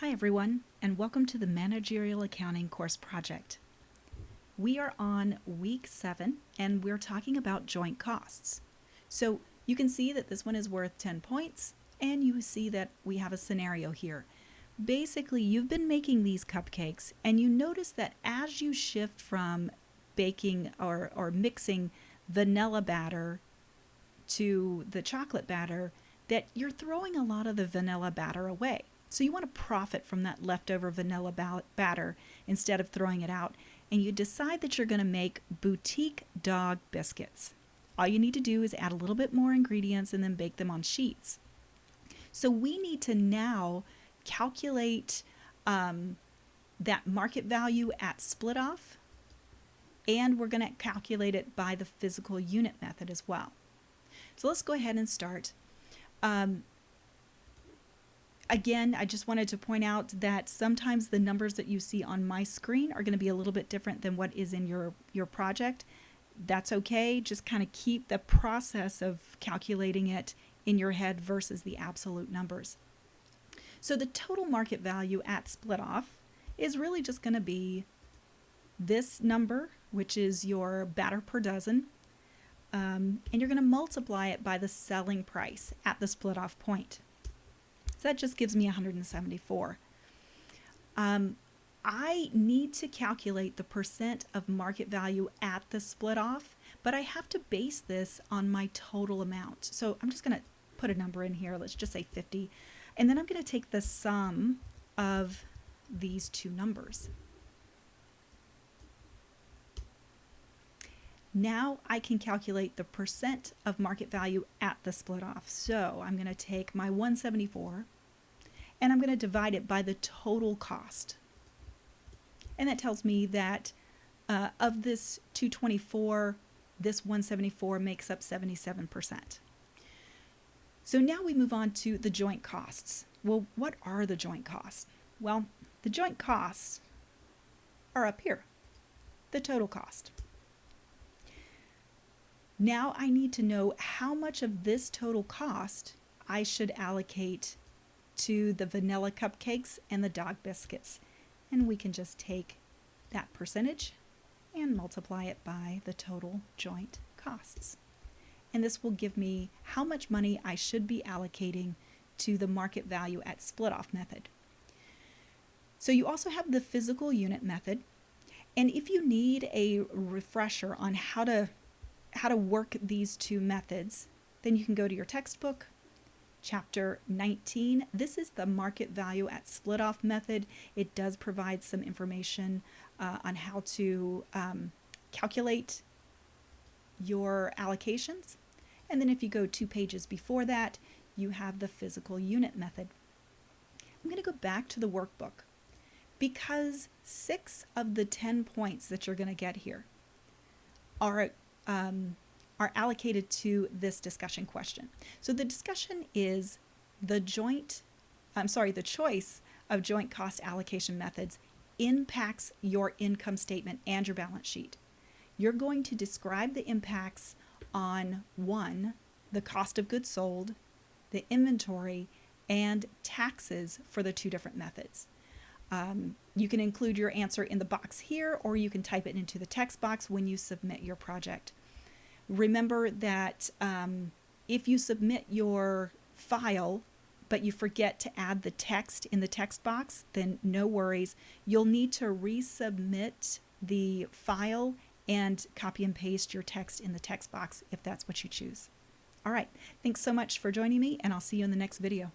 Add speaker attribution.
Speaker 1: Hi everyone, and welcome to the Managerial Accounting course project. We are on week 7 and we're talking about joint costs. So you can see that this one is worth 10 points and you see that we have a scenario here. Basically, you've been making these cupcakes and you notice that as you shift from baking or mixing vanilla batter to the chocolate batter, that you're throwing a lot of the vanilla batter away. So you want to profit from that leftover vanilla batter instead of throwing it out. And you decide that you're going to make boutique dog biscuits. All you need to do is add a little bit more ingredients and then bake them on sheets. So we need to now calculate that market value at split off, and we're going to calculate it by the physical unit method as well. So let's go ahead and start. Again, I just wanted to point out that sometimes the numbers that you see on my screen are going to be a little bit different than what is in your project. That's okay. Just kind of keep the process of calculating it in your head versus the absolute numbers. So the total market value at split off is really just going to be this number, which is your batter per dozen, and you're going to multiply it by the selling price at the split off point. So that just gives me 174. I need to calculate the percent of market value at the split off, but I have to base this on my total amount. So I'm just going to put a number in here. Let's just say 50. And then I'm going to take the sum of these two numbers. Now I can calculate the percent of market value at the split off. So I'm going to take my 174 and I'm going to divide it by the total cost. And that tells me that of this 224, this 174 makes up 77%. So now we move on to the joint costs. Well, what are the joint costs? Well, the joint costs are up here, the total cost. Now I need to know how much of this total cost I should allocate to the vanilla cupcakes and the dog biscuits. And we can just take that percentage and multiply it by the total joint costs. And this will give me how much money I should be allocating to the market value at split off method. So you also have the physical unit method. And if you need a refresher on how to work these two methods, then you can go to your textbook, chapter 19. This is the market value at split off method. It does provide some information on how to calculate your allocations. And then if you go 2 pages before that, you have the physical unit method. I'm going to go back to the workbook because 6 of the 10 points that you're going to get here are allocated to this discussion question. So the discussion is the choice of joint cost allocation methods impacts your income statement and your balance sheet. You're going to describe the impacts on 1, the cost of goods sold, the inventory, and taxes for the 2 different methods. You can include your answer in the box here, or you can type it into the text box when you submit your project. Remember that if you submit your file but you forget to add the text in the text box, then no worries. You'll need to resubmit the file and copy and paste your text in the text box if that's what you choose. All right, thanks so much for joining me, and I'll see you in the next video.